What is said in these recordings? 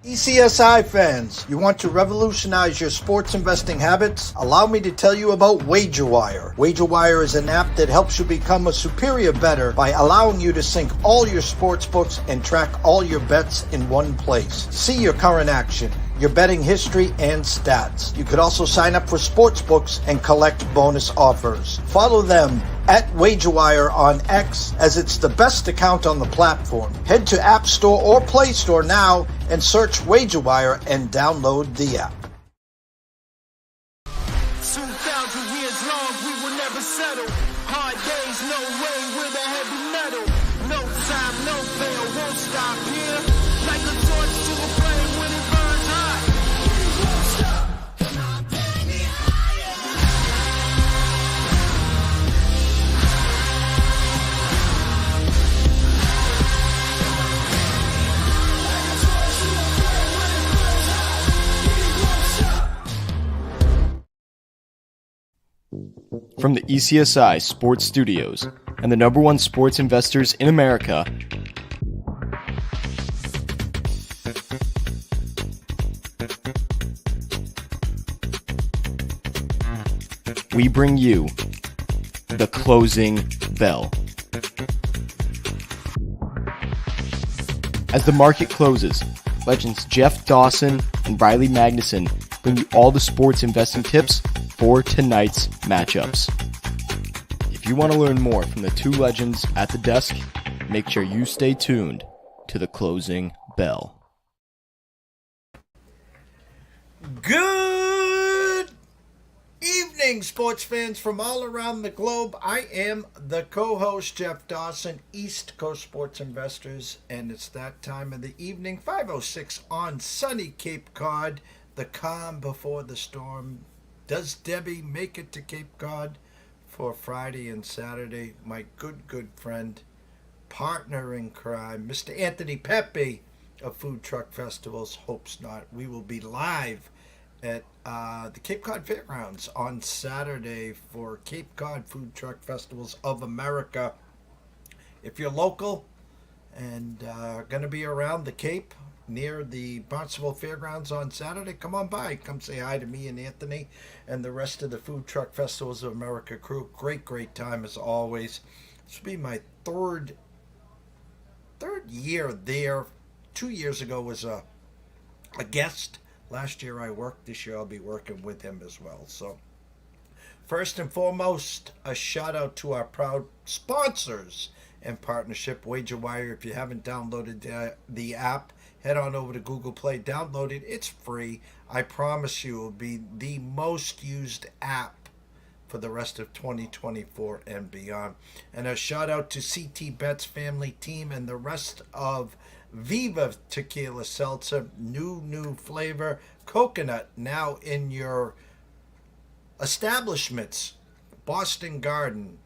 TPCSI fans, you want to revolutionize your sports investing habits? Allow me to tell you about WagerWire. WagerWire is an app that helps you become a superior bettor by allowing you to sync all your sports books and track all your bets in one place. See your current action, your betting history, and stats. You could also sign up for sports books and collect bonus offers. Follow them at WagerWire on X, as it's the best account on the platform. Head to App Store or Play Store now and search WagerWire and download the app. 2,000 years long, we will never settle. Hard days, no way, with a heavy metal. No time, no fail, won't stop here. Like a torch to a flame when it burns hot. Won't stop, come on, take me higher. From the ECSI Sports Studios and the #1 sports investors in America, we bring you the closing bell. As the market closes, legends Jeff Dawson and Riley Magnuson bring you all the sports investing tips for tonight's matchups. If you want to learn more from the two legends at the desk, make sure you stay tuned to the closing bell. Good evening, sports fans from all around the globe. I am the co-host, Jeff Dawson, East Coast Sports Investors, and it's that time of the evening, 5:06 on sunny Cape Cod, the calm before the storm. Does Debbie make it to Cape Cod for Friday and Saturday? My good friend, partner in crime, Mr. Anthony Pepe of Food Truck Festivals, hopes not. We will be live at the Cape Cod Fairgrounds on Saturday for Cape Cod Food Truck Festivals of America. If you're local and going to be around the Cape, near the Barnstable Fairgrounds on Saturday, come on by. Come say hi to me and Anthony and the rest of the Food Truck Festivals of America crew. Great time as always. This will be my third year there. 2 years ago was a guest. Last year I worked. This year I'll be working with him as well. So first and foremost, a shout out to our proud sponsors and partnership, WagerWire. If you haven't downloaded the app, head on over to Google Play, download it. It's free. I promise you it will be the most used app for the rest of 2024 and beyond. And a shout out to CT Bet's family team and the rest of Viva Tequila Seltzer. New flavor, coconut, now in your establishments. Boston Garden,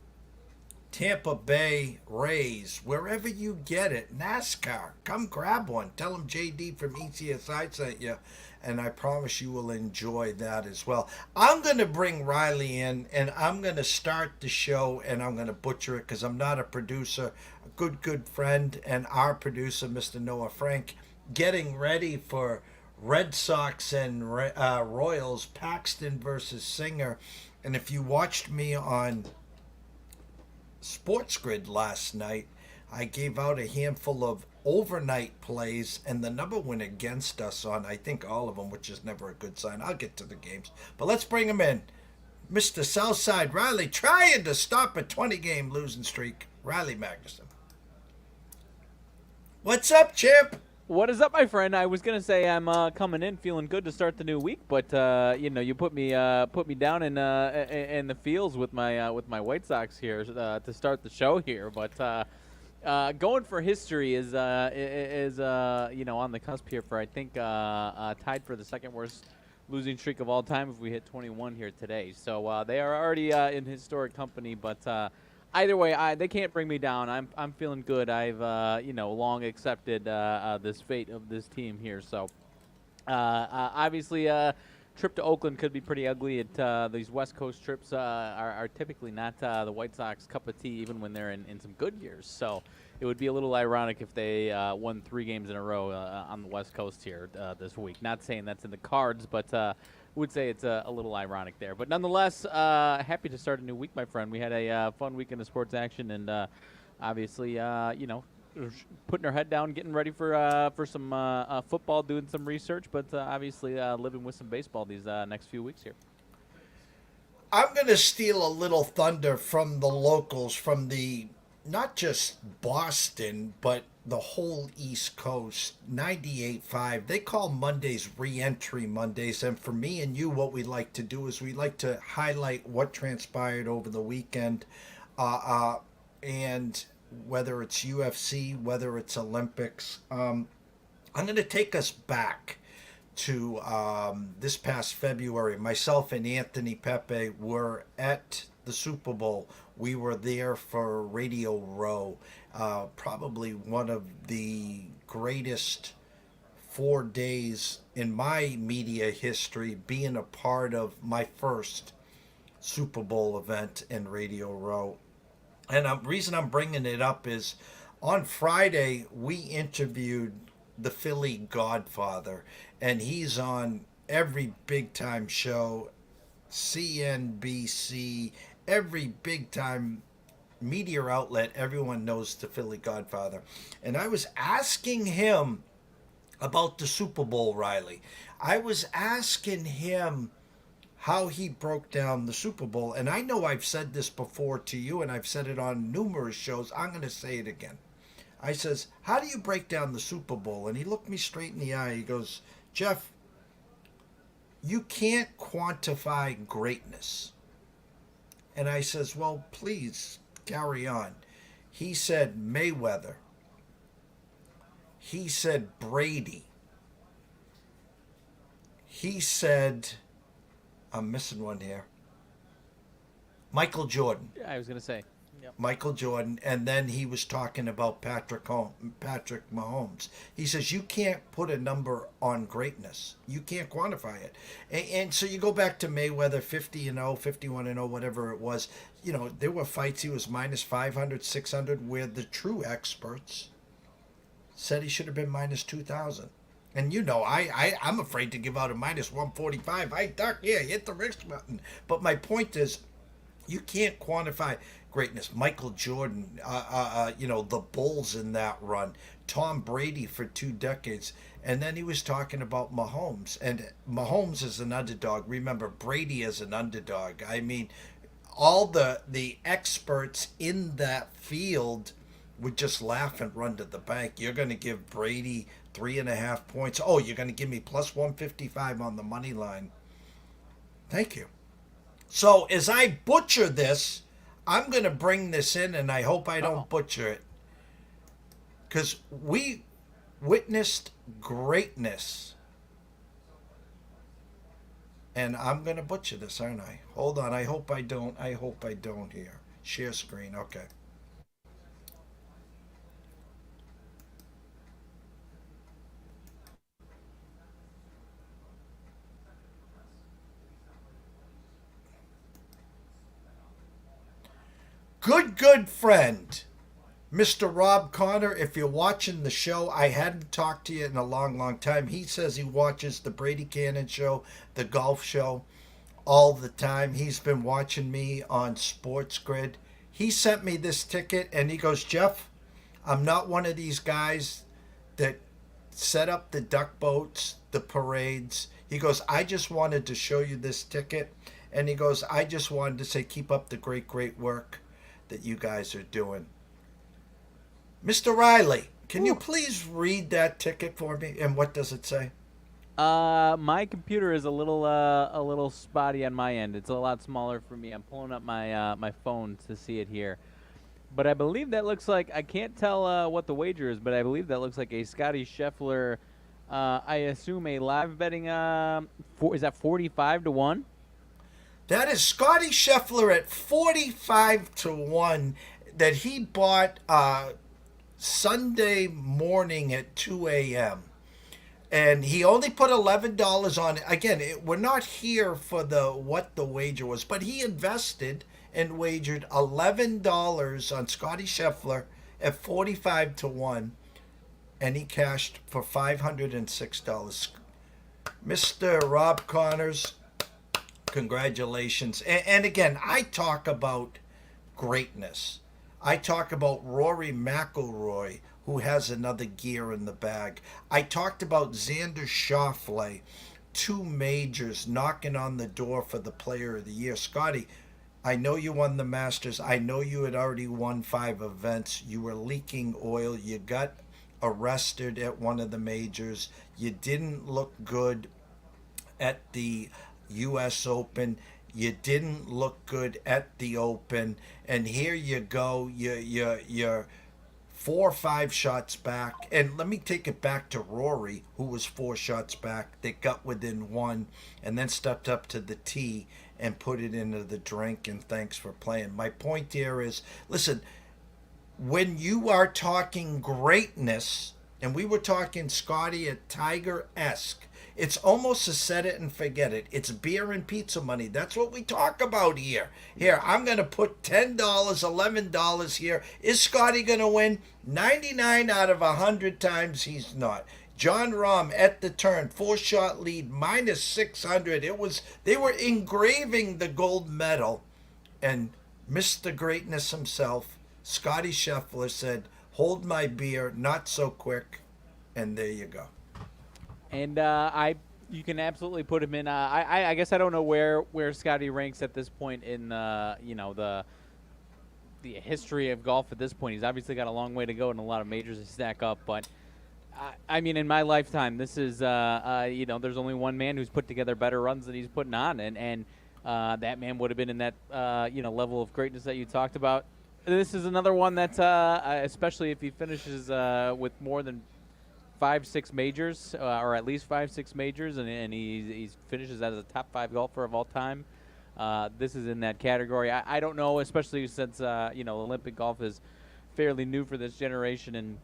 Tampa Bay Rays, wherever you get it. NASCAR, come grab one. Tell them JD from ECSI sent you, and I promise you will enjoy that as well. I'm going to bring Riley in, and I'm going to start the show, and I'm going to butcher it because I'm not a producer. A good friend and our producer, Mr. Noah Frank, getting ready for Red Sox and Royals, Paxton versus Singer. And if you watched me on Sports Grid last night, I gave out a handful of overnight plays, and the number went against us on, I think, all of them, which is never a good sign. I'll get to the games, but let's bring him in. Mr. Southside Riley, trying to stop a 20-game losing streak, Riley Magnuson. What's up, champ? What is up, my friend? I was gonna say I'm coming in feeling good to start the new week, but you put me down in the fields with my White Sox here to start the show here. But going for history is on the cusp here for, I think, tied for the second worst losing streak of all time if we hit 21 here today. So they are already in historic company, but. Either way, they can't bring me down. I'm feeling good. I've long accepted this fate of this team here. So obviously, trip to Oakland could be pretty ugly. These West Coast trips are typically not the White Sox cup of tea, even when they're in some good years. So it would be a little ironic if they won 3 games in a row on the West Coast here this week. Not saying that's in the cards, but would say it's a little ironic there. But nonetheless, happy to start a new week, my friend. We had a fun weekend of sports action, and obviously, putting our head down, getting ready for some football, doing some research, but obviously living with some baseball these next few weeks here. I'm going to steal a little thunder from the locals, from the not just Boston, but the whole East Coast. 98.5. They call Mondays re-entry Mondays. And for me and you, what we like to do is we like to highlight what transpired over the weekend. And whether it's UFC, whether it's Olympics. I'm going to take us back to this past February. Myself and Anthony Pepe were at the Super Bowl. We were there for Radio Row, probably one of the greatest 4 days in my media history, being a part of my first Super Bowl event in Radio Row. And the reason I'm bringing it up is on Friday, we interviewed the Philly Godfather, and he's on every big-time show, CNBC, every big-time media outlet. Everyone knows the Philly Godfather. And I was asking him about the Super Bowl, Riley. I was asking him how he broke down the Super Bowl. And I know I've said this before to you, and I've said it on numerous shows. I'm going to say it again. I says, how do you break down the Super Bowl? And he looked me straight in the eye. He goes, Jeff, you can't quantify greatness. And I says, well, please carry on. He said Mayweather. He said Brady. He said, I'm missing one here, Michael Jordan. Yeah, I was going to say. Yep. Michael Jordan, and then he was talking about Patrick Mahomes. He says you can't put a number on greatness. You can't quantify it. And so you go back to Mayweather, 50-0, 51-0, whatever it was. You know, there were fights he was minus 500, 600, where the true experts said he should have been minus 2,000. And you know, I'm afraid to give out a minus 145. I duck, yeah, hit the risk button. But my point is, you can't quantify greatness. Michael Jordan, the Bulls in that run, Tom Brady for 2 decades. And then he was talking about Mahomes. And Mahomes is an underdog. Remember, Brady is an underdog. I mean, all the experts in that field would just laugh and run to the bank. You're going to give Brady 3.5 points. Oh, you're going to give me plus 155 on the money line. Thank you. So as I butcher this, I'm going to bring this in, and I hope I don't butcher it, because we witnessed greatness. And I'm going to butcher this, aren't I? Hold on. I hope I don't here. Share screen. Okay. Good friend, Mr. Rob Connor, if you're watching the show, I hadn't talked to you in a long time. He says he watches the Brady Kannon show, the golf show, all the time. He's been watching me on Sports Grid. He sent me this ticket, and he goes, Jeff, I'm not one of these guys that set up the duck boats, the parades. He goes, I just wanted to show you this ticket. And he goes, I just wanted to say keep up the great work that you guys are doing. Mr. Riley, can you please read that ticket for me? And what does it say? My computer is a little spotty on my end. It's a lot smaller for me. I'm pulling up my phone to see it here. But I believe that looks like, I can't tell what the wager is, but I believe that looks like a Scotty Scheffler, I assume a live betting, is that 45-1? That is Scotty Scheffler at 45-1 that he bought Sunday morning at 2 a.m. And he only put $11 on it. Again, we're not here for what the wager was, but he invested and wagered $11 on Scotty Scheffler at 45 to 1, and he cashed for $506. Mr. Rob Connors, congratulations. And again, I talk about greatness. I talk about Rory McIlroy, who has another gear in the bag. I talked about Xander Schauffele, 2 majors knocking on the door for the Player of the Year. Scotty, I know you won the Masters. I know you had already won 5 events. You were leaking oil. You got arrested at one of the majors. You didn't look good at the U.S. Open. You didn't look good at the Open. And here you go. You're 4 or 5 shots back. And let me take it back to Rory, who was 4 shots back. They got within 1 and then stepped up to the tee and put it into the drink, and thanks for playing. My point here is, listen, when you are talking greatness, and we were talking Scotty at Tiger-esque, it's almost a set it and forget it. It's beer and pizza money. That's what we talk about here. Here, I'm going to put $10, $11 here. Is Scotty going to win? 99 out of 100 times he's not. John Rahm at the turn, 4-shot lead, minus 600. They were engraving the gold medal, and Mr. Greatness himself, Scotty Scheffler, said, "Hold my beer, not so quick," and there you go. And you can absolutely put him in. I guess I don't know where Scotty ranks at this point in the history of golf at this point. He's obviously got a long way to go and a lot of majors to stack up, but. I mean, in my lifetime, this is, there's only one man who's put together better runs than he's putting on, and that man would have been in that, level of greatness that you talked about. This is another one that, especially if he finishes with more than 5-6 majors, or at least 5-6 majors, and he finishes as a top 5 golfer of all time. This is in that category. I don't know, especially since, Olympic golf is fairly new for this generation,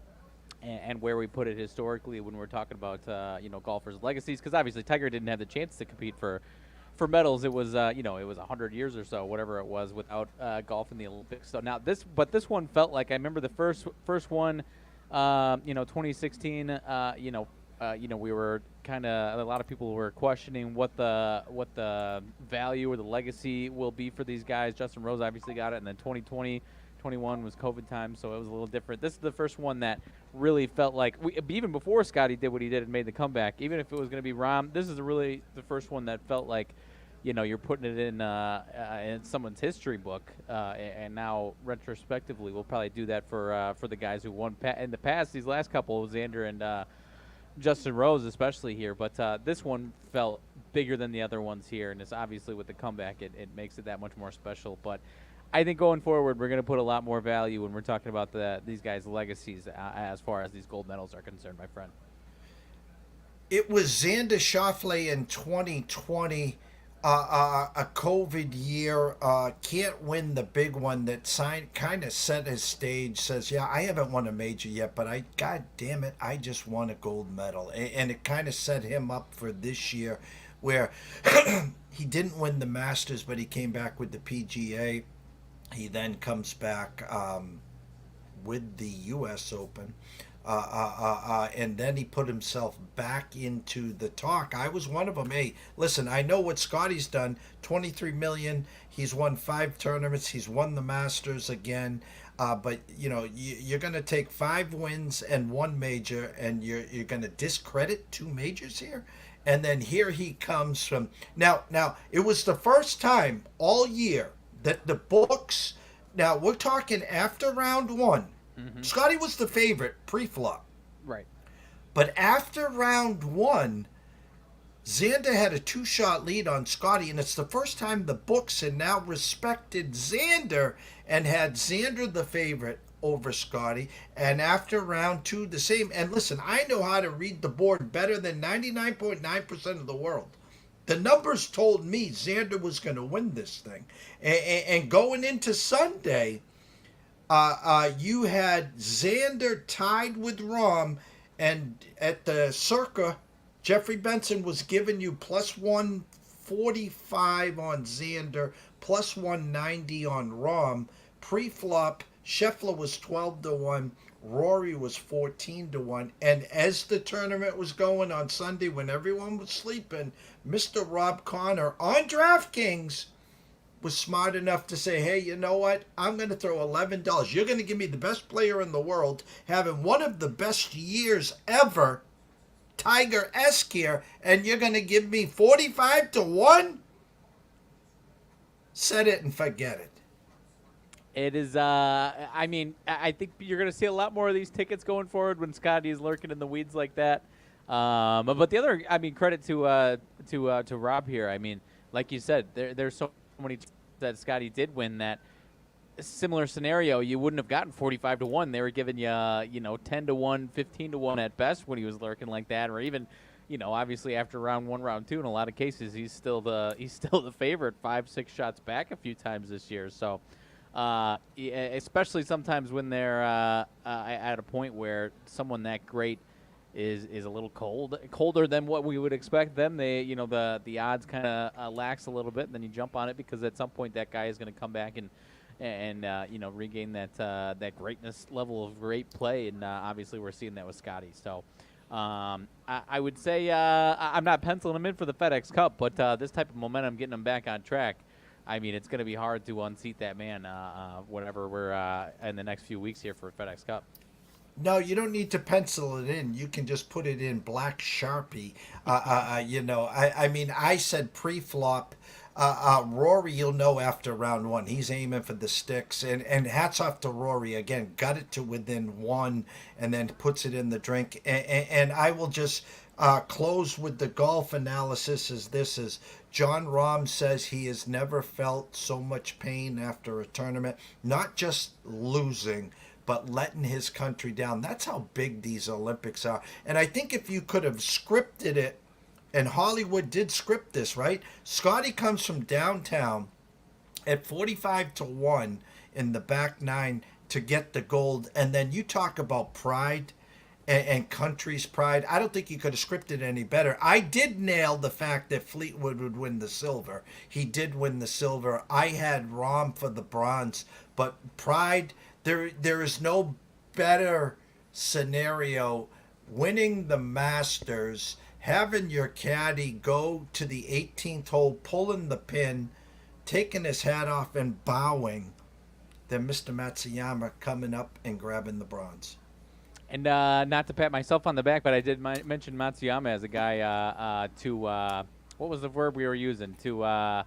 and where we put it historically when we're talking about golfers' legacies, because obviously Tiger didn't have the chance to compete for medals. It was it was 100 years or so, whatever it was, without golf in the Olympics. So now this one felt like, I remember the first one, 2016. We were kind of, a lot of people were questioning what the value or the legacy will be for these guys. Justin Rose obviously got it, and then 2020. 21 was COVID time, so it was a little different. This is the first one that really felt like, even before Scotty did what he did and made the comeback, even if it was going to be Rahm, this is really the first one that felt like, you're putting it in someone's history book, and now retrospectively we'll probably do that for the guys who won in the past. These last couple, Xander and Justin Rose especially here, but this one felt bigger than the other ones here, and it's obviously with the comeback it makes it that much more special. But I think going forward, we're going to put a lot more value when we're talking about these guys' legacies as far as these gold medals are concerned, my friend. It was Xander Schauffele in 2020, a COVID year, can't win the big one, that kind of set his stage, says, yeah, I haven't won a major yet, but God damn it, I just won a gold medal. And it kind of set him up for this year, where he didn't win the Masters, but he came back with the PGA. He then comes back with the U.S. Open, and then he put himself back into the talk. I was one of them. Hey, listen, I know what Scotty's done. $23 million. He's won 5 tournaments. He's won the Masters again. But you're going to take 5 wins and 1 major, and you're going to discredit 2 majors here. And then here he comes from now. It was the first time all year that the books, now we're talking after round 1, Scotty was the favorite pre-flop. Right. But after round 1, Xander had a 2-shot lead on Scotty, and it's the first time the books had now respected Xander and had Xander the favorite over Scotty. And after round 2, the same. And listen, I know how to read the board better than 99.9% of the world. The numbers told me Xander was going to win this thing. And going into Sunday, you had Xander tied with Rahm, and at the Circa, Jeffrey Benson was giving you plus 145 on Xander, plus 190 on Rahm. Pre-flop, Scheffler was 12-1. Rory was 14-1. And as the tournament was going on Sunday, when everyone was sleeping, Mr. Rob Connor on DraftKings was smart enough to say, hey, you know what? I'm going to throw $11. You're going to give me the best player in the world, having one of the best years ever, Tiger-esque here, and you're going to give me 45-1? Set it and forget it. It is, I mean, I think you're going to see a lot more of these tickets going forward when Scotty is lurking in the weeds like that. But the other, I mean, credit to Rob here. I mean, like you said, there's so many that Scotty did win that similar scenario. You wouldn't have gotten 45-1. They were giving you, 10-1, 15-1 at best when he was lurking like that, or even, obviously after round 1, round 2, in a lot of cases, he's still the favorite, 5-6 shots back a few times this year. So, especially sometimes when they're at a point where someone that great is a little colder than what we would expect them. They, the odds kind of lax a little bit, and then you jump on it because at some point that guy is going to come back and regain that greatness level of great play, and obviously we're seeing that with Scotty. So I would say I'm not penciling him in for the FedEx Cup, but this type of momentum getting him back on track. I mean, it's going to be hard to unseat that man whenever we're in the next few weeks here for FedEx Cup. No, you don't need to pencil it in. You can just put it in black Sharpie. I mean, I said pre-flop. Rory, you'll know after round 1. He's aiming for the sticks. And hats off to Rory. Again, got it to within 1 and then puts it in the drink. And I will just close with the golf analysis as this is. John Rahm says he has never felt so much pain after a tournament. Not just losing, but letting his country down. That's how big these Olympics are. And I think if you could have scripted it, and Hollywood did script this, right? Scotty comes from downtown at 45-1 in the back 9 to get the gold. And then you talk about pride and country's pride. I don't think you could have scripted any better. I did nail the fact that Fleetwood would win the silver. He did win the silver. I had Rahm for the bronze. But pride... There is no better scenario winning the Masters, having your caddy go to the 18th hole, pulling the pin, taking his hat off and bowing, than Mr. Matsuyama coming up and grabbing the bronze. And not to pat myself on the back, but I did mention Matsuyama as a guy to what was the verb we were using? To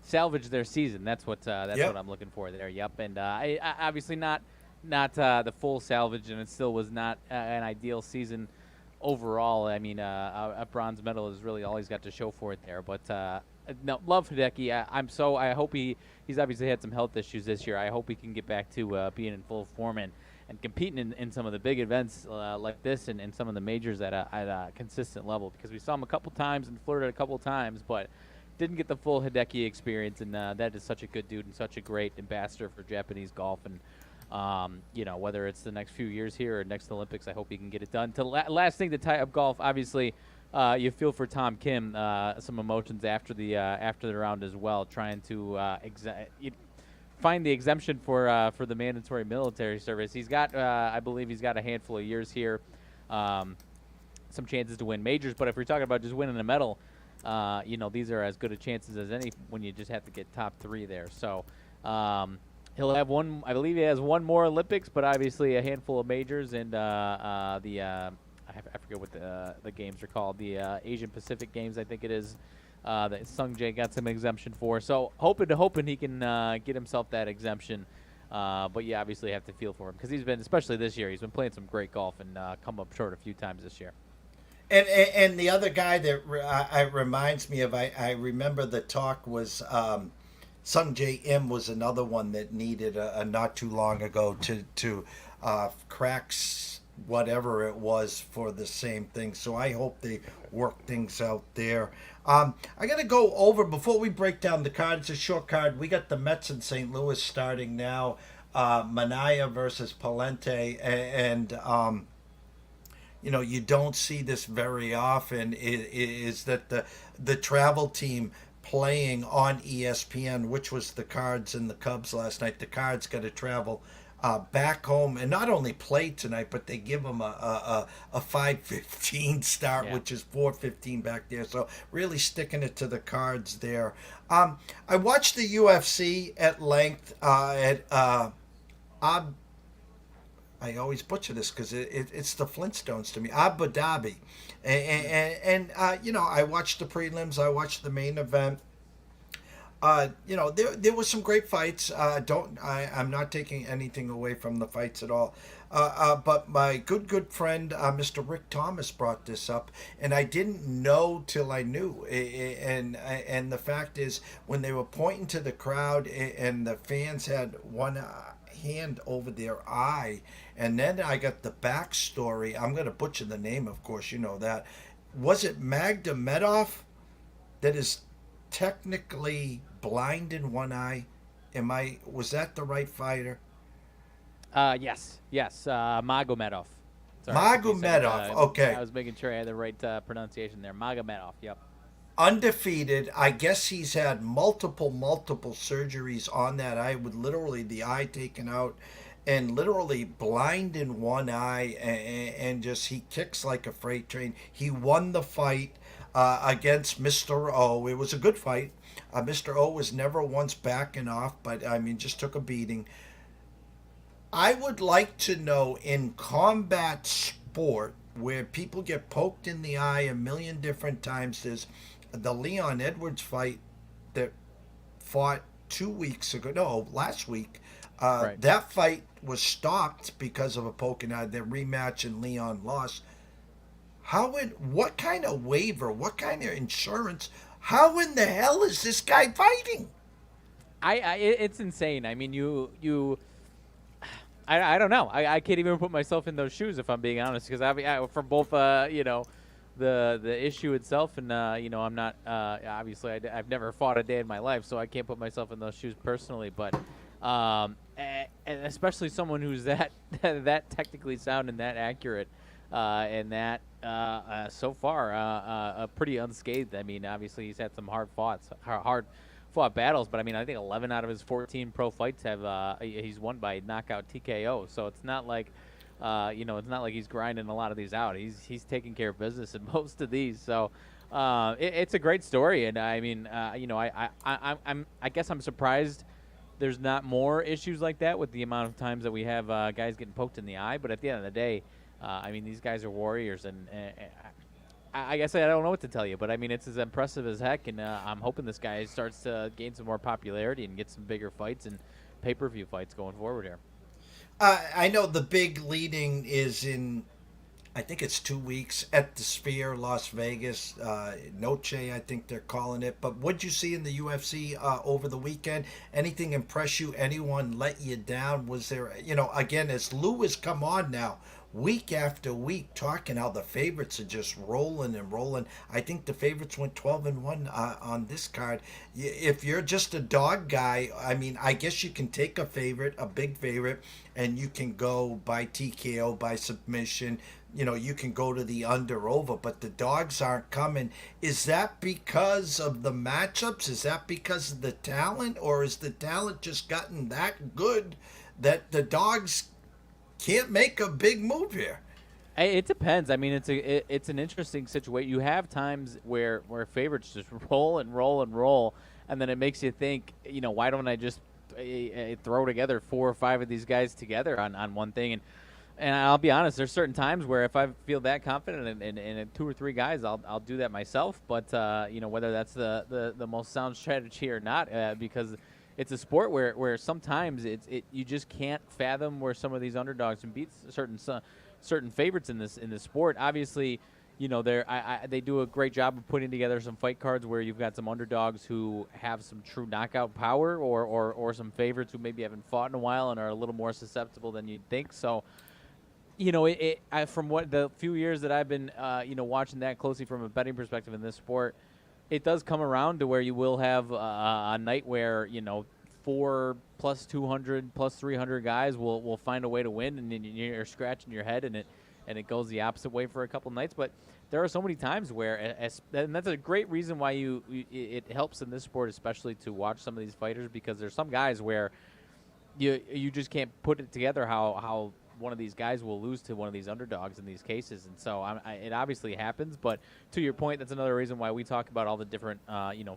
salvage their season. That's what what I'm looking for there. Yep. And I obviously not the full salvage, and it still was not an ideal season overall. I mean, a bronze medal is really all he's got to show for it there. But no, love Hideki. I hope he's obviously had some health issues this year. I hope he can get back to being in full form and competing in some of the big events like this and some of the majors at a consistent level, because we saw him a couple times and flirted a couple times, but didn't get the full Hideki experience, and that is such a good dude and such a great ambassador for Japanese golf. And whether it's the next few years here or next Olympics, I hope he can get it done. Last thing to tie up golf, obviously, you feel for Tom Kim some emotions after the round as well, trying to find the exemption for the mandatory military service. He's got, I believe, he's got a handful of years here, some chances to win majors. But if we're talking about just winning a medal, these are as good a chances as any when you just have to get top 3 there. So he'll have one. I believe he has one more Olympics, but obviously a handful of majors and I forget what the games are called. The Asian Pacific Games, I think it is. That Sung Jae got some exemption for. So hoping he can get himself that exemption. But you obviously have to feel for him because he's been, especially this year, he's been playing some great golf and come up short a few times this year. And the other guy that reminds me of, I remember the talk was Sung Jae Im was another one that needed a not too long ago to crack whatever it was for the same thing. So I hope they work things out there. I got to go over, before we break down the card, it's a short card. We got the Mets in St. Louis starting now. Manaya versus Palente, and you don't see this very often, is that the travel team playing on ESPN, which was the Cards and the Cubs last night. The Cards got to travel back home and not only play tonight, but they give them a 5:15 start, Yeah. which is 4:15 back there. So really sticking it to the Cards there. I watched the UFC at length at I always butcher this because it's the Flintstones to me. Abu Dhabi, and I watched the prelims. I watched the main event. There was some great fights. I'm not taking anything away from the fights at all. But my good friend, Mr. Rick Thomas, brought this up, and I didn't know till I knew. And the fact is, when they were pointing to the crowd, and the fans had one hand over their eye, and then I got the backstory. I'm going to butcher the name, of course, you know that. Was it Magomedov that is technically blind in one eye? Was that the right fighter? Yes, Magomedov. Sorry, Magomedov, okay. I was making sure I had the right pronunciation there. Magomedov, yep. Undefeated. I guess he's had multiple surgeries on that eye, with literally the eye taken out and literally blind in one eye, and just he kicks like a freight train. He won the fight against Mr. O. It was a good fight. Mr. O was never once backing off, but I mean, just took a beating. I would like to know, in combat sport, where people get poked in the eye a million different times, there's the Leon Edwards fight that fought 2 weeks ago. No, last week. Right. That fight was stopped because of a poking eye. The rematch, and Leon lost. What kind of waiver, what kind of insurance, how in the hell is this guy fighting? It's insane. I mean, I don't know. I can't even put myself in those shoes, if I'm being honest, because for both, the issue itself, and I'm not obviously I've never fought a day in my life, so I can't put myself in those shoes personally. But and especially someone who's that technically sound and that accurate, and that so far pretty unscathed. I mean, obviously he's had some hard fought battles, but I mean, I think 11 out of his 14 pro fights he's won by knockout TKO. So it's not like it's not like he's grinding a lot of these out. He's taking care of business in most of these. So it's a great story, and I mean, I guess I'm surprised there's not more issues like that with the amount of times that we have guys getting poked in the eye. But at the end of the day, I mean, these guys are warriors, and I guess I don't know what to tell you, but I mean, it's as impressive as heck, and I'm hoping this guy starts to gain some more popularity and get some bigger fights and pay-per-view fights going forward here. I know the big leading is in, I think it's 2 weeks, at the Sphere, Las Vegas. Noche, I think they're calling it. But what'd you see in the UFC over the weekend? Anything impress you? Anyone let you down? Was there, again, as Lou has come on now, week after week, talking how the favorites are just rolling and rolling. I think the favorites went 12-1 on this card. If you're just a dog guy, I mean, I guess you can take a big favorite, and you can go by TKO, by submission. You can go to the under/over, but the dogs aren't coming. Is that because of the matchups? Is that because of the talent? Or is the talent just gotten that good that the dogs can't make a big move here? It depends. I mean, it's an interesting situation. You have times where favorites just roll and roll and roll, and then it makes you think, why don't I just throw together 4 or 5 of these guys together on one thing? And I'll be honest, there's certain times where if I feel that confident in 2 or 3 guys, I'll do that myself. But whether that's the most sound strategy or not, because it's a sport where sometimes you just can't fathom where some of these underdogs can beat certain favorites in this sport. Obviously, they do a great job of putting together some fight cards where you've got some underdogs who have some true knockout power, or some favorites who maybe haven't fought in a while and are a little more susceptible than you'd think. So, from what the few years that I've been watching that closely from a betting perspective in this sport, it does come around to where you will have a night where 4 plus 200 plus 300 guys will find a way to win, and you're scratching your head, and and it goes the opposite way for a couple nights. But there are so many times where, and that's a great reason why it helps in this sport, especially to watch some of these fighters, because there's some guys where you just can't put it together how one of these guys will lose to one of these underdogs in these cases. And so it obviously happens. But to your point, that's another reason why we talk about all the different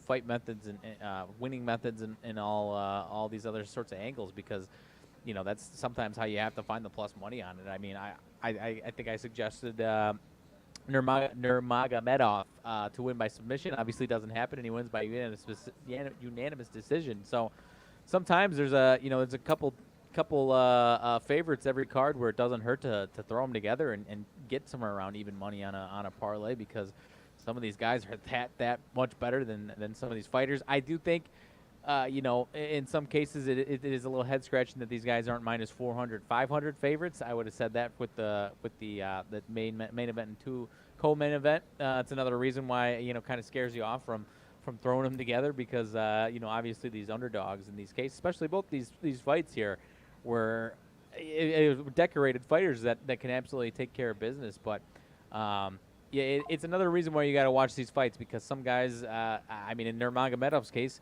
fight methods and winning methods and all these other sorts of angles, because that's sometimes how you have to find the plus money on it. I mean, I think I suggested Nurmagomedov to win by submission. Obviously doesn't happen, and he wins by unanimous decision. So sometimes there's a couple favorites every card where it doesn't hurt to throw them together and get somewhere around even money on a parlay, because some of these guys are that much better than some of these fighters. I do think in some cases it is a little head scratching that these guys aren't minus 400, 500 favorites. I would have said that with the main event and two co-main event. It's another reason why kind of scares you off from throwing them together, because obviously these underdogs in these cases, especially both these fights here, were decorated fighters that can absolutely take care of business. But it's another reason why you got to watch these fights, because some guys, I mean, in Nurmagomedov's case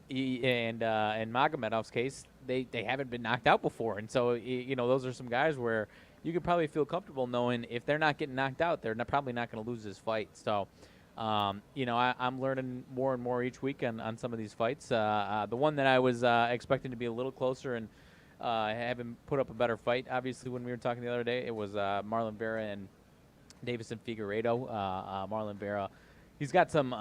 and Magomedov's case, they haven't been knocked out before, and so those are some guys where you could probably feel comfortable knowing if they're not getting knocked out, they're probably not going to lose this fight. So I'm learning more and more each week on some of these fights. The one that I was expecting to be a little closer and having put up a better fight, obviously, when we were talking the other day, it was Marlon Vera and Davison Figueiredo. Marlon Vera, he's got some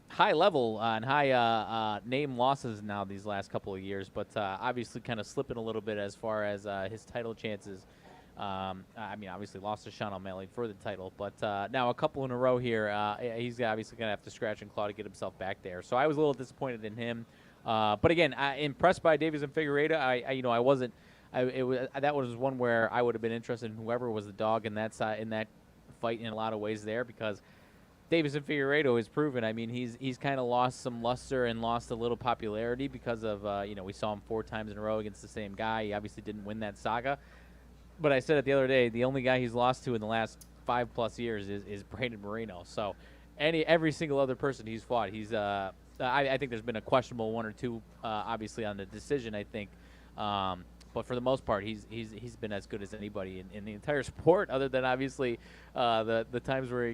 high level and high name losses now these last couple of years, but obviously kind of slipping a little bit as far as his title chances. I mean, obviously lost to Sean O'Malley for the title, but now a couple in a row here, he's obviously going to have to scratch and claw to get himself back there. So I was a little disappointed in him. But again, impressed by Davison Figueiredo. I wasn't. That was one where I would have been interested in whoever was the dog in that fight in a lot of ways there, because Davison Figueiredo is proven. I mean, he's kind of lost some luster and lost a little popularity because of we saw him 4 times in a row against the same guy. He obviously didn't win that saga. But I said it the other day, the only guy he's lost to in the last 5+ years is Brandon Moreno. So every single other person he's fought, he's I think there's been a questionable 1 or 2, obviously, on the decision, I think. But for the most part, he's been as good as anybody in the entire sport, other than obviously the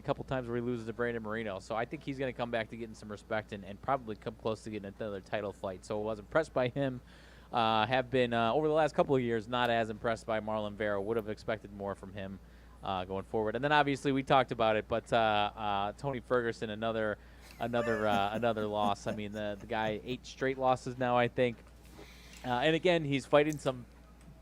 couple times where he loses to Brandon Moreno. So I think he's going to come back to getting some respect and probably come close to getting another title fight. So I was impressed by him. Have been over the last couple of years not as impressed by Marlon Vera. Would have expected more from him going forward. And then obviously we talked about it, but Tony Ferguson, another loss. I mean, the guy 8 straight losses now, I think. And again, he's fighting some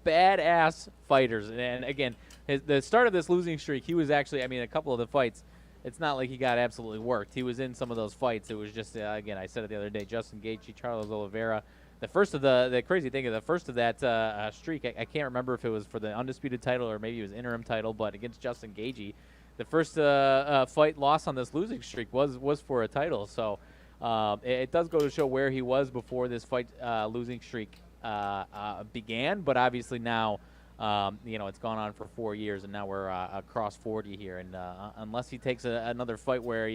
badass fighters. And again, the start of this losing streak, he was actually, I mean, a couple of the fights, it's not like he got absolutely worked. He was in some of those fights. It was just, again, I said it the other day, Justin Gaethje, Charles Oliveira. The first of the crazy thing is the first of that streak, I can't remember if it was for the undisputed title or maybe it was interim title, but against Justin Gaethje, the first fight loss on this losing streak was for a title. So it does go to show where he was before this fight losing streak began. But obviously now, it's gone on for 4 years, and now we're across 40 here. And unless he takes another fight where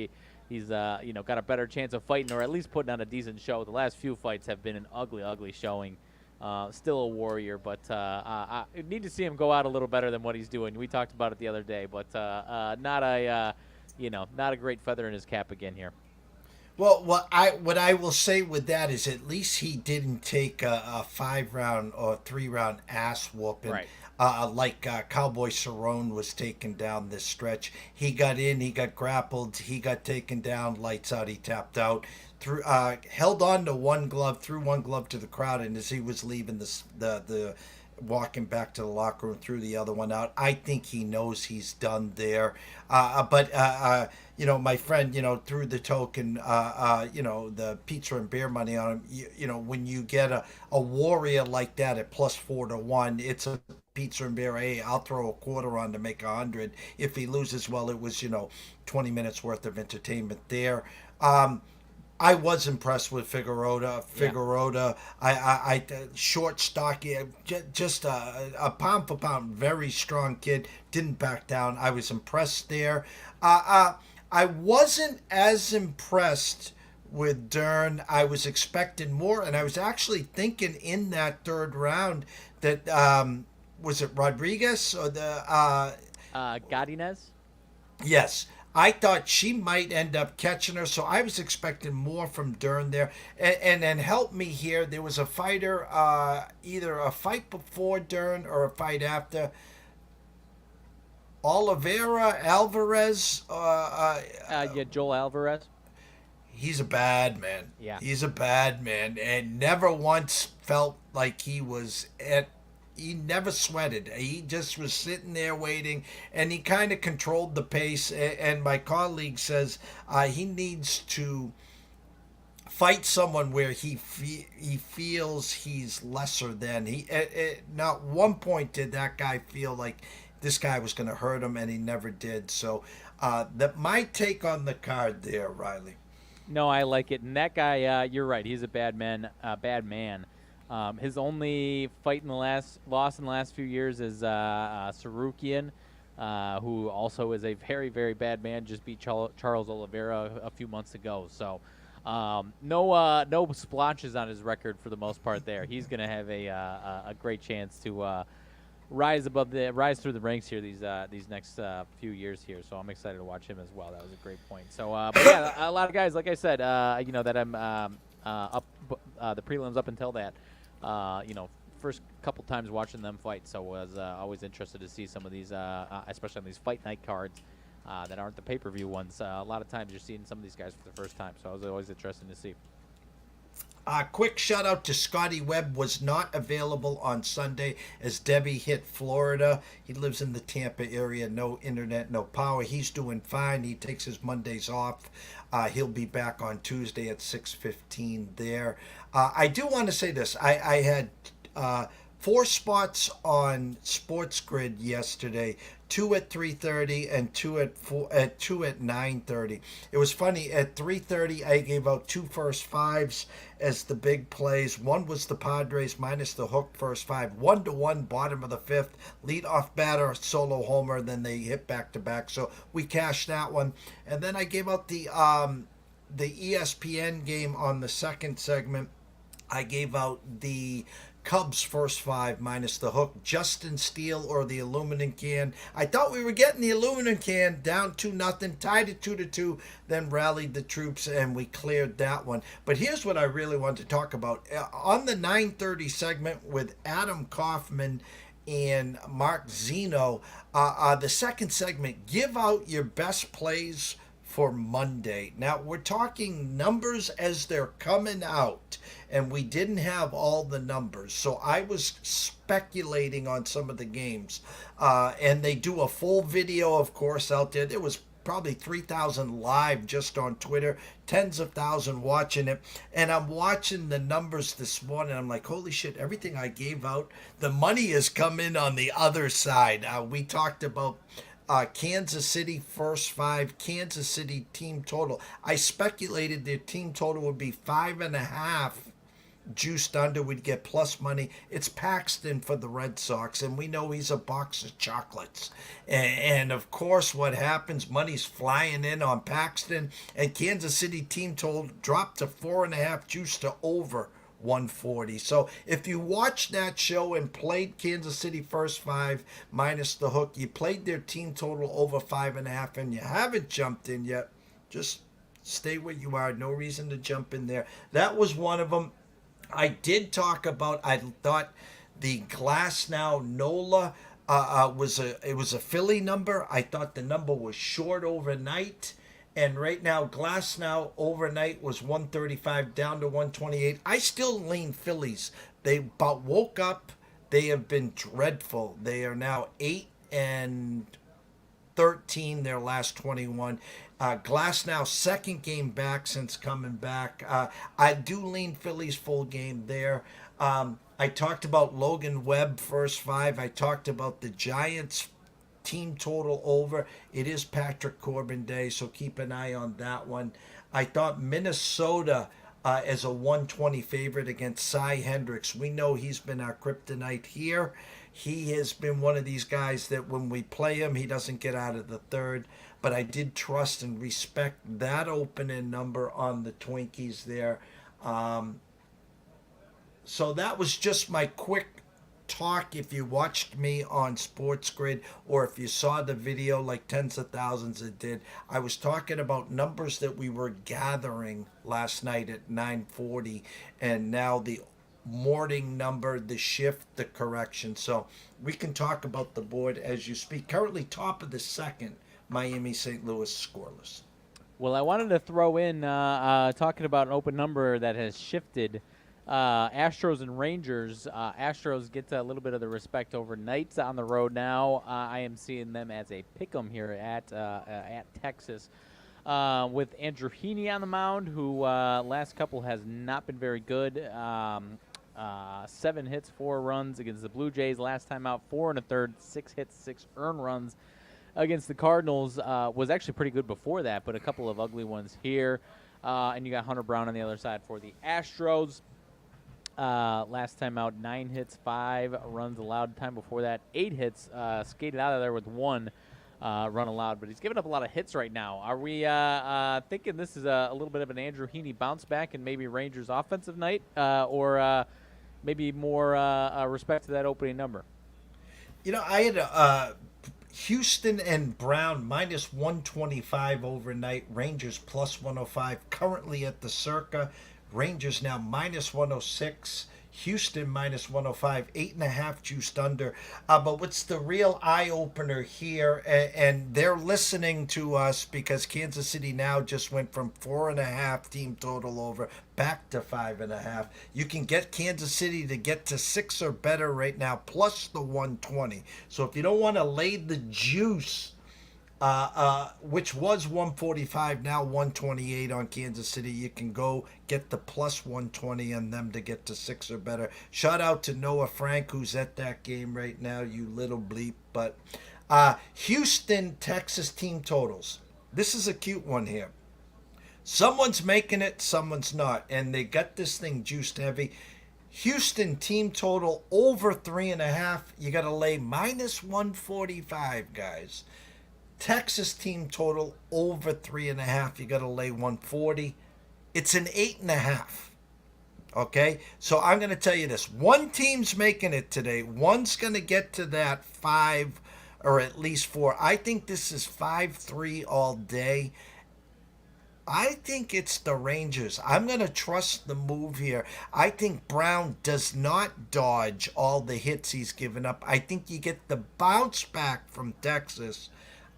he's got a better chance of fighting or at least putting on a decent show, the last few fights have been an ugly showing. Still a warrior, but I need to see him go out a little better than what he's doing. We talked about it the other day, but not a great feather in his cap again here. Well, what I will say with that is at least he didn't take a 5-round or 3-round ass whooping. Right. Like Cowboy Cerrone was taken down this stretch. He got in, he got grappled, he got taken down, lights out, he tapped out. Held on to one glove, threw one glove to the crowd, and as he was leaving the walking back to the locker room, threw the other one out. I think he knows he's done there. But my friend, threw the token, the pizza and beer money on him. When you get a warrior like that at +4 to 1, it's a pizza and beer. Hey, I'll throw a quarter on to make 100. If he loses, well, it was 20 minutes worth of entertainment there. I was impressed with Figueroa. I short, stocky, just a pound for pound, very strong kid. Didn't back down. I was impressed there. I wasn't as impressed with Dern. I was expecting more, and I was actually thinking in that third round that was it Rodriguez or the Godinez? yes. I thought she might end up catching her, so I was expecting more from Dern there. And then help me here. There was a fighter, either a fight before Dern or a fight after. Alvarez. Yeah, Joel Alvarez. He's a bad man. Yeah. He's a bad man, and never once felt like he was at. He never sweated. He just was sitting there waiting, and he kind of controlled the pace. And my colleague says he needs to fight someone where he feels he's lesser than. Not one point did that guy feel like this guy was going to hurt him, and he never did. So that my take on the card there, Riley. No, I like it. And that guy, you're right. He's a bad man. His only loss in the last few years is Sarukian, who also is a very, very bad man. Just beat Charles Oliveira a few months ago. So no splotches on his record for the most part. There, he's going to have a great chance to rise through the ranks here these next few years here. So I'm excited to watch him as well. That was a great point. So, but yeah, a lot of guys, like I said, that I'm up the prelims up until that. First couple times watching them fight, so was always interested to see some of these, especially on these fight night cards that aren't the pay-per-view ones. A lot of times you're seeing some of these guys for the first time, so I was always interested to see. Quick shout out to Scotty Webb, was not available on Sunday as Debbie hit Florida. He lives in the Tampa area, no internet, no power. He's doing fine. He takes his Mondays off. He'll be back on Tuesday at 6:15 there. I do want to say this. I had 4 spots on Sports Grid yesterday, 2 at 3:30 and 2 at 9:30. It was funny. At 3:30, I gave out 2 first fives as the big plays. One was the Padres minus the hook first 5, 1-1 bottom of the 5th, leadoff batter solo homer. Then they hit back to back, so we cashed that one. And then I gave out the ESPN game on the second segment. I gave out the Cubs first 5 minus the hook, Justin Steele or the aluminum can. I thought we were getting the aluminum can, down 2-0, tied it 2-2, then rallied the troops and we cleared that one. But here's what I really want to talk about. On the 9:30 segment with Adam Kaufman and Mark Zeno, the second segment, give out your best plays for Monday. Now, we're talking numbers as they're coming out, and we didn't have all the numbers. So I was speculating on some of the games. And they do a full video, of course, out there. There was probably 3,000 live just on Twitter, tens of thousands watching it. And I'm watching the numbers this morning. I'm like, holy shit, everything I gave out, the money has come in on the other side. We talked about Kansas City first 5, Kansas City team total. I speculated their team total would be 5.5. Juiced under, would get plus money. It's Paxton for the Red Sox, and we know he's a box of chocolates. And of course, what happens? Money's flying in on Paxton, and Kansas City team total dropped to 4.5, juiced to over 140. So if you watched that show and played Kansas City first 5 minus the hook, you played their team total over 5.5, and you haven't jumped in yet, just stay where you are. No reason to jump in there. That was one of them. I did talk about, I thought the Glasnow Nola was a Philly number. I thought the number was short overnight. And right now, Glasnow overnight was 135 down to 128. I still lean Phillies. They about woke up. They have been dreadful. They are now 8-13 their last 21. Glasnow second game back since coming back. I do lean Phillies full game there. I talked about Logan Webb first 5. I talked about the Giants team total over. It is Patrick Corbin Day, so keep an eye on that one. I thought Minnesota as a 120 favorite against Cy Hendricks. We know he's been our kryptonite here. He has been one of these guys that when we play him, he doesn't get out of the third. But I did trust and respect that opening number on the Twinkies there. So that was just my quick talk. If you watched me on Sports Grid or if you saw the video like tens of thousands it did, I was talking about numbers that we were gathering last night at 9:40, and now the morning number, the shift, the correction. So we can talk about the board as you speak. Currently top of the second, Miami St. Louis scoreless. Well, I wanted to throw in talking about an open number that has shifted. Astros and Rangers. Astros get a little bit of the respect overnight on the road now. I am seeing them as a pick'em here at Texas, with Andrew Heaney on the mound, who last couple has not been very good. 7 hits, 4 runs against the Blue Jays last time out. 4 1/3, 6 hits, 6 earned runs against the Cardinals. Was actually pretty good before that, but a couple of ugly ones here. And you got Hunter Brown on the other side for the Astros. Last time out, 9 hits, 5 runs allowed. Time before that, 8 hits. Skated out of there with 1 run allowed, but he's giving up a lot of hits right now. Are we thinking this is a little bit of an Andrew Heaney bounce back and maybe Rangers offensive night, or maybe more respect to that opening number? You know, I had Houston and Brown minus 125 overnight. Rangers plus 105 currently at the Circa. Rangers now minus 106. Houston minus 105, 8.5 juiced under. But what's the real eye-opener here, and they're listening to us because Kansas City now just went from 4.5 team total over back to 5.5. You can get Kansas City to get to 6 or better right now, plus the 120. So if you don't want to lay the juice, which was 145, now 128 on Kansas City, you can go get the plus 120 on them to get to 6 or better. Shout out to Noah Frank, who's at that game right now, you little bleep. But Houston, Texas team totals. This is a cute one here. Someone's making it, someone's not, and they got this thing juiced heavy. Houston team total over 3.5. You got to lay minus 145, guys. Texas team total over 3.5. You got to lay 140. It's an 8.5. Okay, so I'm going to tell you this: one team's making it today. One's going to get to that 5 or at least 4. I think this is 5-3 all day. I think it's the Rangers. I'm going to trust the move here. I think Brown does not dodge all the hits he's given up. I think you get the bounce back from Texas.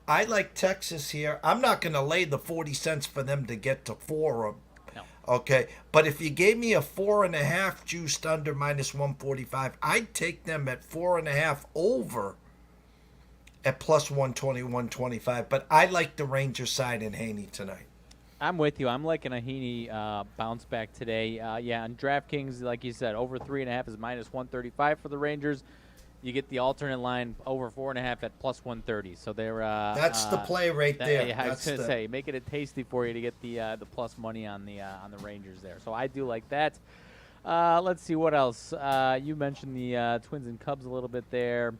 I like Texas here. I'm not going to lay the 40 cents for them to get to 4. No. Okay, but if you gave me a 4.5 juiced under minus 145, I'd take them at 4.5 over at plus 120, 125. But I like the Rangers side in Haney tonight. I'm with you. I'm liking a Heaney bounce back today. Yeah, on DraftKings, like you said, over 3.5 is minus 135 for the Rangers. You get the alternate line over 4.5 at plus 130. So they're that's the play right there. Yeah, I was going to say, making it tasty for you to get the plus money on the Rangers there. So I do like that. Let's see what else. You mentioned the Twins and Cubs a little bit there.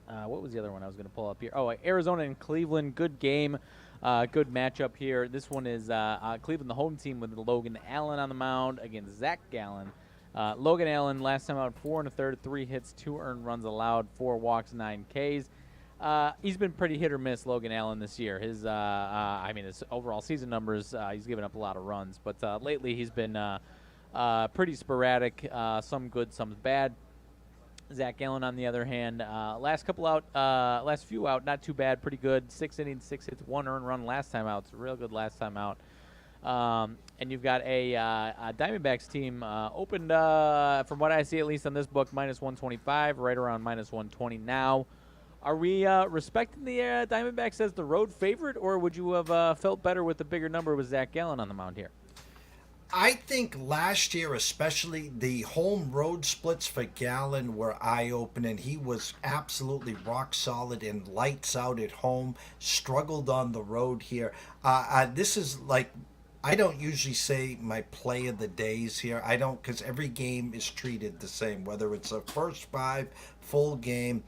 What was the other one I was going to pull up here? Oh, Arizona and Cleveland. Good game. Good matchup here. This one is Cleveland, the home team, with Logan Allen on the mound against Zach Gallen. Logan Allen, last time out, 4 1/3, 3 hits, 2 earned runs allowed, 4 walks, 9 Ks. He's been pretty hit or miss, Logan Allen, this year. His overall season numbers, he's given up a lot of runs. But lately he's been pretty sporadic, some good, some bad. Zach Gallen, on the other hand, last few out, not too bad, pretty good. 6 innings, 6 hits, 1 earned run last time out. It's real good last time out. And you've got a Diamondbacks team opened, from what I see at least on this book, minus 125, right around minus 120 now. Are we respecting the Diamondbacks as the road favorite, or would you have felt better with the bigger number with Zach Gallen on the mound here? I think last year, especially, the home road splits for Gallen were eye opening. He was absolutely rock solid and lights out at home, struggled on the road here. This is like, I don't usually say my play of the days here. I don't, because every game is treated the same, whether it's a first five, full game,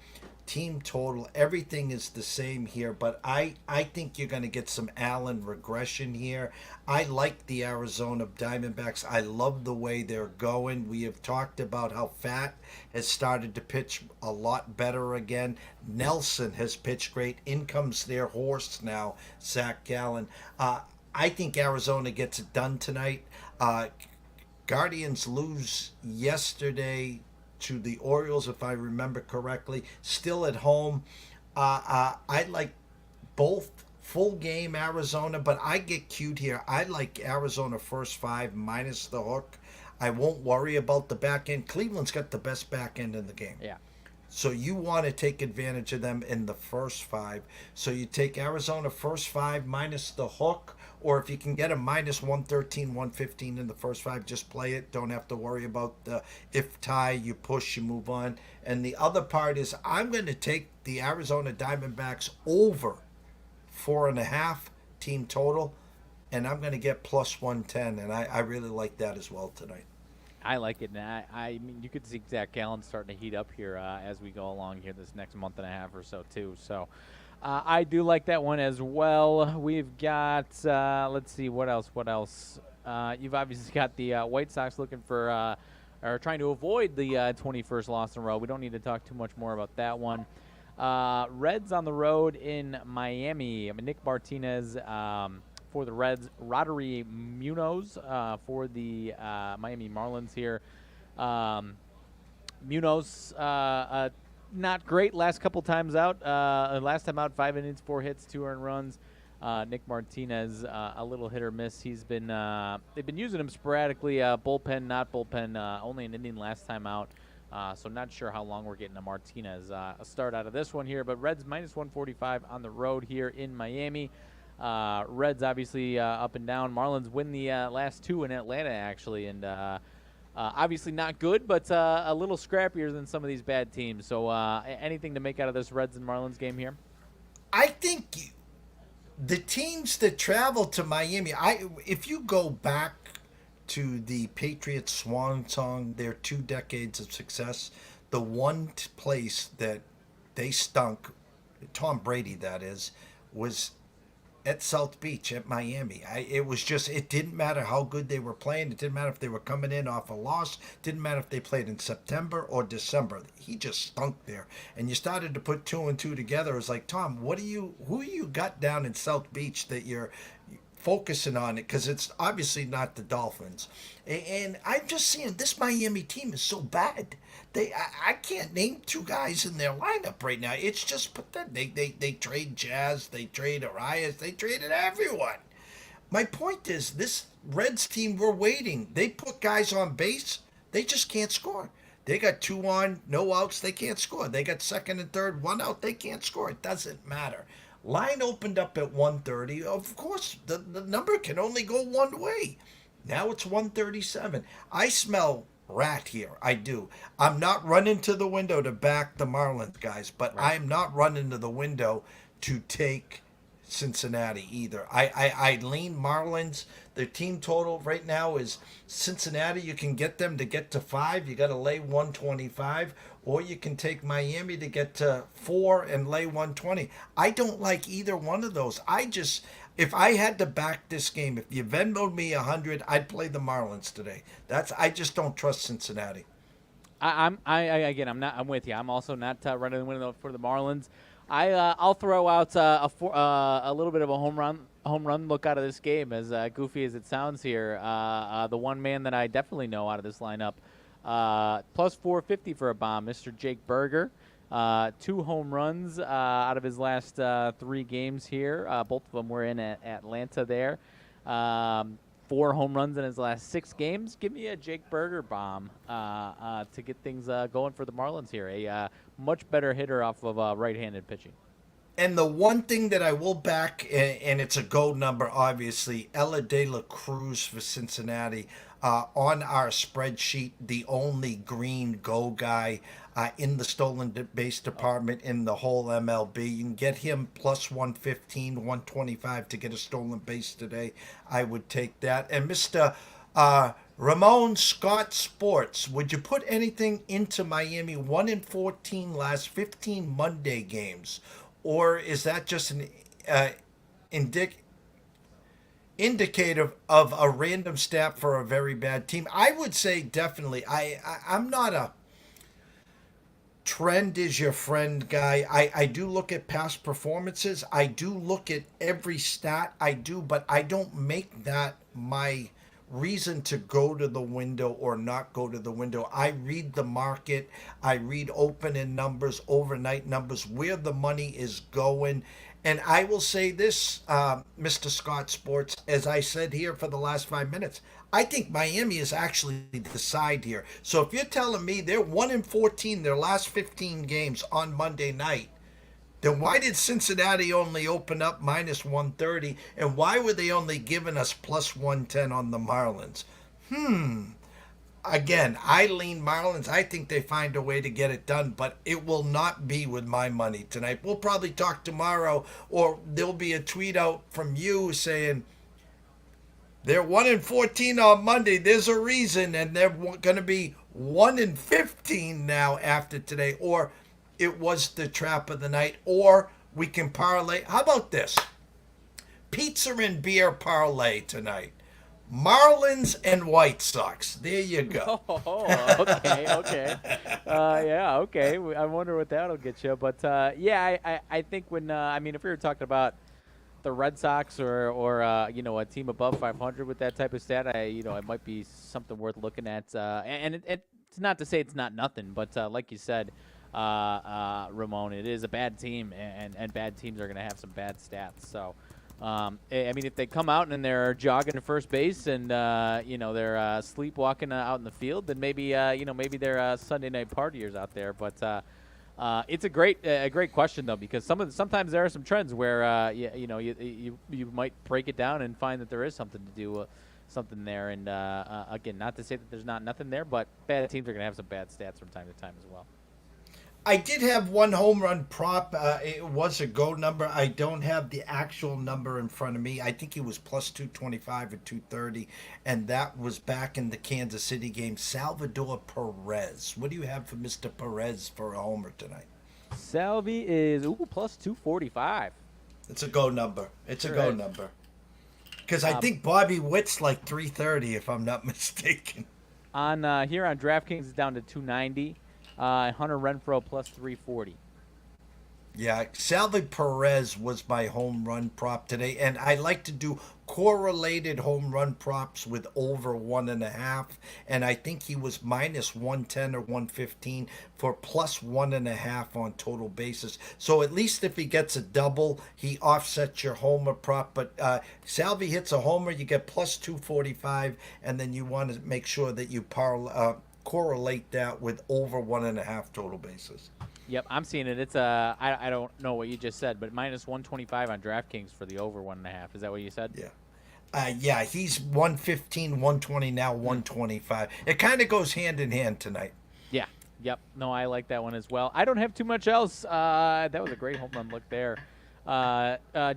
team total, everything is the same here. But I think you're going to get some Allen regression here. I like the Arizona Diamondbacks. I love the way they're going. We have talked about how Fat has started to pitch a lot better again. Nelson has pitched great. In comes their horse now, Zach Gallen. I think Arizona gets it done tonight. Guardians lose yesterday to the Orioles, if I remember correctly. Still at home. I like both full game Arizona, but I get cute here. I like Arizona first five minus the hook. I won't worry about the back end. Cleveland's got the best back end in the game. Yeah. So you want to take advantage of them in the first five. So you take Arizona first five minus the hook, or if you can get a minus 113, 115 in the first five, just play it. Don't have to worry about the if tie, you push, you move on. And the other part is I'm going to take the Arizona Diamondbacks over 4.5 team total, and I'm going to get plus 110, and I really like that as well tonight. I like it, and I mean, you could see Zach Gallen starting to heat up here as we go along here this next month and a half or so, too. So I do like that one as well. We've got, let's see, what else? You've obviously got the White Sox looking for, or trying to avoid the 21st loss in a row. We don't need to talk too much more about that one. Reds on the road in Miami. Nick Martinez for the Reds, Roddery Munoz for the Miami Marlins here. Munoz, not great last couple times out. Last time out, 5 innings, 4 hits, 2 earned runs. Nick Martinez, a little hit or miss. He's been they've been using him sporadically. Bullpen, not bullpen. Only an inning last time out. So not sure how long we're getting a Martinez a start out of this one here. But Reds minus 145 on the road here in Miami. Reds obviously up and down. Marlins win the last 2 in Atlanta, actually, and obviously not good, but a little scrappier than some of these bad teams. So anything to make out of this Reds and Marlins game here? I think the teams that travel to Miami, if you go back to the Patriots swan song, their 2 decades of success, the one place that they stunk, Tom Brady that is, was at South Beach at Miami. It didn't matter how good they were playing. It didn't matter if they were coming in off a loss. It didn't matter if they played in September or December. He just stunk there. And you started to put 2 and 2 together. It's like, Tom, who you got down in South Beach that you're focusing on it? Because it's obviously not the Dolphins. And I'm just saying, this Miami team is so bad. I can't name 2 guys in their lineup right now. It's just pathetic. They trade Jazz, they trade Arias, they traded everyone. My point is, this Reds team, we're waiting. They put guys on base, they just can't score. They got 2 on, no outs, they can't score. They got second and third, 1 out, they can't score. It doesn't matter. Line opened up at 130. Of course, the number can only go one way. Now it's 137. I smell rat here. I do. I'm not running to the window to back the Marlins guys, but right. I'm not running to the window to take Cincinnati either. I lean Marlins. Their team total right now is Cincinnati. You can get them to get to 5. You got to lay 125, or you can take Miami to get to 4 and lay 120. I don't like either one of those. If I had to back this game, if you Venmo'd me 100, I'd play the Marlins today. I just don't trust Cincinnati. I'm with you. I'm also not running the window for the Marlins. I'll throw out a little bit of a home run look out of this game, as goofy as it sounds here. The one man that I definitely know out of this lineup, plus 450 for a bomb, Mr. Jake Berger. 2 home runs out of his last 3 games here. Both of them were in Atlanta there. 4 home runs in his last 6 games. Give me a Jake Berger bomb to get things going for the Marlins here. A much better hitter off of right-handed pitching. And the one thing that I will back, and it's a go number, obviously, Ella De La Cruz for Cincinnati. On our spreadsheet, the only green go guy in the stolen base department in the whole MLB. You can get him plus 115, 125 to get a stolen base today. I would take that. And Mr. Ramon Scott Sports, would you put anything into Miami 1-14 last 15 Monday games? Or is that just an indicative of a random stat for a very bad team? I would say definitely. I'm not a trend is your friend guy. I do look at past performances. I do look at every stat. I do, but I don't make that my reason to go to the window or not go to the window. I read the market. I read opening numbers, overnight numbers, where the money is going. And I will say this, Mr. Scott Sports, as I said here for the last 5 minutes, I think Miami is actually the side here. So if you're telling me they're 1-14 their last 15 games on Monday night, then why did Cincinnati only open up minus 130? And why were they only giving us plus 110 on the Marlins? Again, I lean Marlins. I think they find a way to get it done, but it will not be with my money tonight. We'll probably talk tomorrow, or there'll be a tweet out from you saying they're 1-14 on Monday. There's a reason, and they're going to be 1-15 now after today, or it was the trap of the night, or we can parlay. How about this? Pizza and beer parlay tonight. Marlins and White Sox. There you go. Oh, okay. Yeah, okay. I wonder what that'll get you. But, yeah, I think when, if we were talking about the Red Sox or a team above 500 with that type of stat, it might be something worth looking at. And it's not to say it's not nothing, but like you said, Ramon, it is a bad team, and bad teams are going to have some bad stats. So, if they come out and they're jogging to first base and they're sleepwalking out in the field, then maybe they're Sunday night partiers out there. But it's a great question though, because sometimes there are some trends where you might break it down and find that there is something to do. Something there, and again, not to say that there's not nothing there, but bad teams are going to have some bad stats from time to time as well. I did have one home run prop. It was a go number. I don't have the actual number in front of me. I think it was plus 225 or 230, and that was back in the Kansas City game. Salvador Perez. What do you have for Mr. Perez for a homer tonight? Salvi is plus 245. It's a go number. Go number. Because I think Bobby Witt's like 330, if I'm not mistaken. On here on DraftKings, it's down to 290. Hunter Renfroe plus 340. Yeah, Salvi Perez was my home run prop today, and I like to do correlated home run props with over 1.5, and I think he was minus 110 or 115 for plus 1.5 on total basis. So at least if he gets a double, he offsets your homer prop. But Salvi hits a homer, you get plus 245, and then you want to make sure that you correlate that with over 1.5 total bases. Yep, I'm seeing it. It's I don't know what you just said, but minus 125 on DraftKings for the over 1.5. Is that what you said? Yeah. Yeah, he's 115, 120 now, 125. It kind of goes hand in hand tonight. Yeah. Yep. No, I like that one as well. I don't have too much else. That was a great home run look there.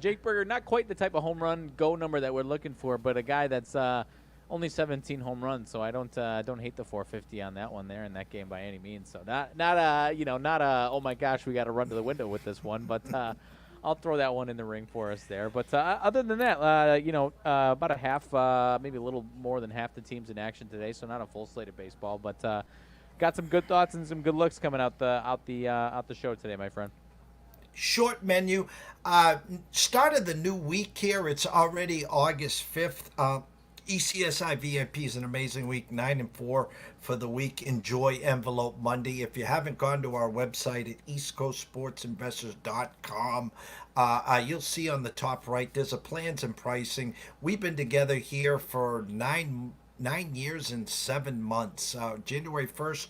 Jake Berger, not quite the type of home run go number that we're looking for, but a guy that's only 17 home runs, so I don't hate the 450 on that one there in that game by any means. So not oh my gosh, we got to run to the window with this one, but I'll throw that one in the ring for us there. But other than that, about a half, maybe a little more than half the teams in action today, so not a full slate of baseball, but got some good thoughts and some good looks coming out the show today, my friend. Short menu. Started the new week here. It's already August 5th. ECSI VIP is an amazing week, 9-4 for the week. Enjoy Envelope Monday. If you haven't gone to our website at eastcoastsportsinvestors.com, you'll see on the top right, there's a plans and pricing. We've been together here for 9 years and 7 months. January 1st,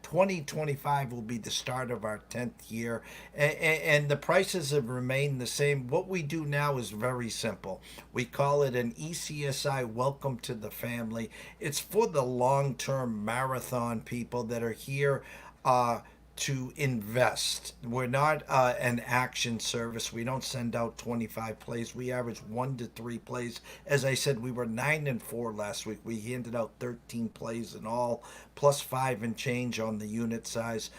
2025 will be the start of our 10th year, and the prices have remained the same. What we do now is very simple. We call it an ECSI Welcome to the Family. It's for the long-term marathon people that are here to invest. We're not an action service. We don't send out 25 plays. We average 1 to 3 plays. As I said, we were 9-4 last week. We handed out 13 plays in all, plus 5 and change on the unit size.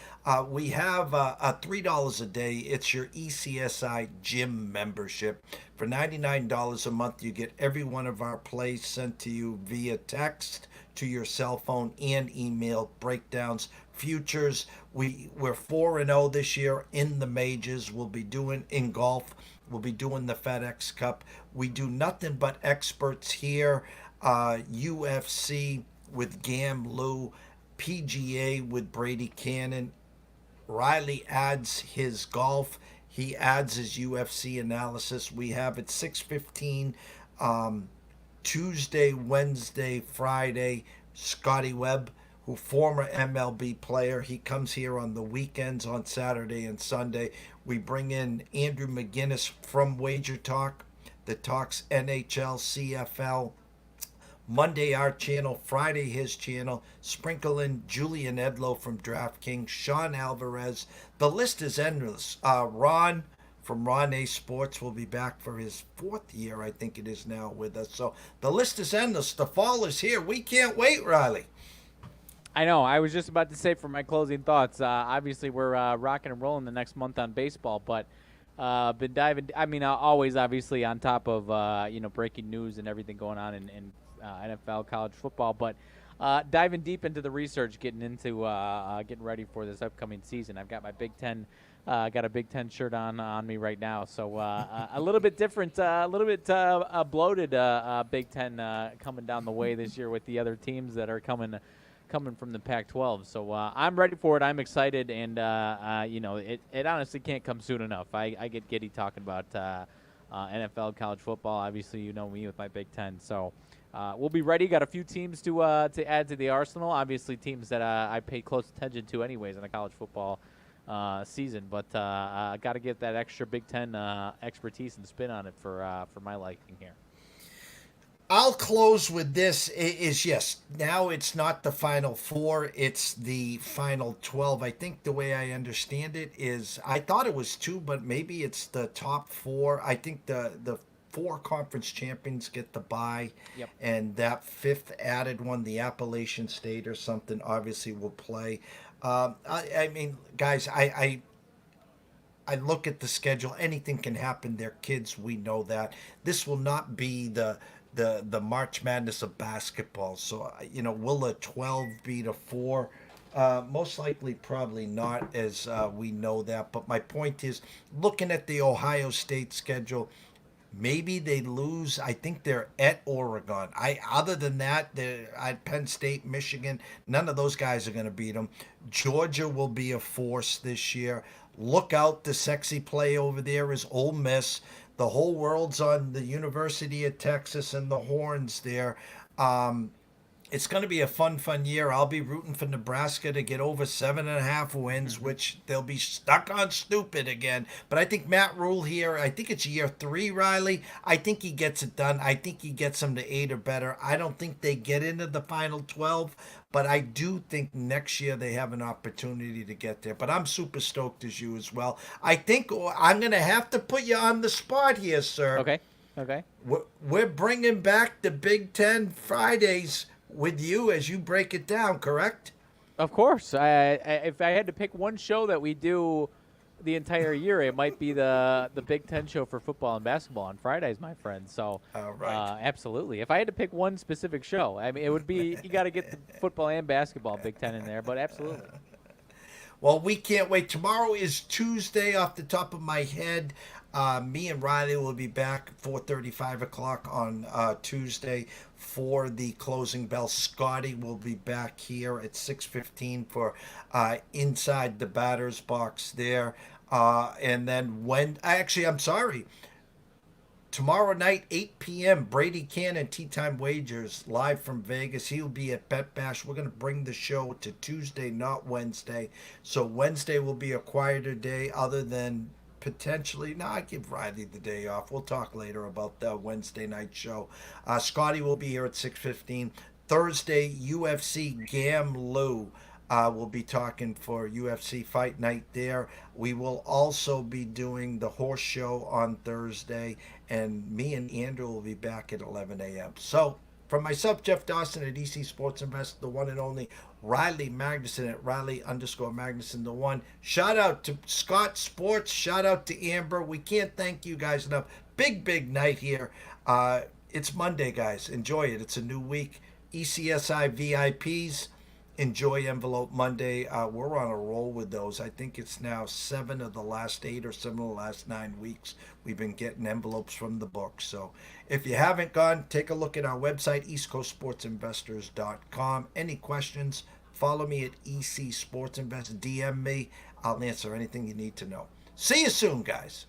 We have a $3 a day. It's your ECSI gym membership. For $99 a month, you get every one of our plays sent to you via text, to your cell phone, and email breakdowns, futures. We're 4-0 this year in the majors. We'll be doing in golf. We'll be doing the FedEx Cup. We do nothing but experts here. UFC with Gam Lou, PGA with Brady Kannon. Riley adds his golf. He adds his UFC analysis. We have at 6:15 Tuesday, Wednesday, Friday, Scotty Webb, who former MLB player. He comes here on the weekends on Saturday and Sunday. We bring in Andrew McGinnis from Wager Talk that talks NHL, CFL. Monday our channel, Friday his channel. Sprinkle in Julian Edlow from DraftKings, Sean Alvarez. The list is endless. Ron from Ron A Sports will be back for his 4th year, I think it is now, with us. So the list is endless. The fall is here. We can't wait, Riley. I know. I was just about to say for my closing thoughts, obviously we're rocking and rolling the next month on baseball, but been diving, always obviously on top of, breaking news and everything going on in NFL, college football, but diving deep into the research, getting ready for this upcoming season. I've got my Big Ten, got a Big Ten shirt on me right now, so a little bit different, a little bit bloated Big Ten coming down the way this year with the other teams that are coming from the Pac-12. So I'm ready for it. I'm excited, and it honestly can't come soon enough. I get giddy talking about NFL, college football. Obviously, you know me with my Big Ten. So we'll be ready. Got a few teams to add to the arsenal. Obviously, teams that I pay close attention to anyways in the college football season. But I got to get that extra Big Ten expertise and spin on it for my liking here. I'll close with this. Yes, now it's not the Final Four, it's the Final 12. I think the way I understand it is, I thought it was 2, but maybe it's the top 4. I think the 4 conference champions get the bye. Yep. And that 5th added one, the Appalachian State or something, obviously will play. Guys, I look at the schedule. Anything can happen. They're kids. We know that. This will not be the March Madness of basketball. So, will a 12 beat a 4? Most likely, probably not, as we know that. But my point is, looking at the Ohio State schedule, maybe they lose. I think they're at Oregon. Other than that, they're at Penn State, Michigan. None of those guys are going to beat them. Georgia will be a force this year. Look out, the sexy play over there is Ole Miss. The whole world's on the University of Texas and the Horns there. It's going to be a fun year. I'll be rooting for Nebraska to get over 7.5 wins, which they'll be stuck on stupid again. But I think Matt Rule here, I think it's year 3, Riley. I think he gets it done. I think he gets them to 8 or better. I don't think they get into the Final 12, but I do think next year they have an opportunity to get there. But I'm super stoked as you as well. I think I'm going to have to put you on the spot here, sir. Okay. We're bringing back the Big Ten Fridays with you as you break it down, correct? Of course. If I had to pick one show that we do the entire year, it might be the Big Ten show for football and basketball on Fridays, my friend. So, right. Absolutely. If I had to pick one specific show, it would be, you got to get the football and basketball Big Ten in there, but absolutely. Well, we can't wait. Tomorrow is Tuesday off the top of my head. Me and Riley will be back 4:30, 5 o'clock on Tuesday for the closing bell. Scotty will be back here at 6:15 for Inside the Batter's Box there. And then I'm sorry. Tomorrow night, 8 p.m., Brady, Kannon, Tea Time Wagers, live from Vegas. He'll be at Bet Bash. We're going to bring the show to Tuesday, not Wednesday. So Wednesday will be a quieter day other than potentially, I give Riley the day off. We'll talk later about the Wednesday night show. Scotty will be here at 6:15. Thursday, UFC Gam Lou. We'll be talking for UFC Fight Night there. We will also be doing the horse show on Thursday, and me and Andrew will be back at 11 a.m. So, from myself, Jeff Dawson at EC Sports Invest, the one and only Riley Magnuson at Riley_Magnuson, the one. Shout out to Scott Sports. Shout out to Amber. We can't thank you guys enough. Big night here. It's Monday, guys. Enjoy it. It's a new week. ECSI VIPs. Enjoy Envelope Monday. We're on a roll with those. I think it's now 7 of the last 8 or 7 of the last 9 weeks we've been getting envelopes from the book. So if you haven't gone, take a look at our website, eastcoastsportsinvestors.com. Any questions, follow me at EC Sports Invest. DM me. I'll answer anything you need to know. See you soon, guys.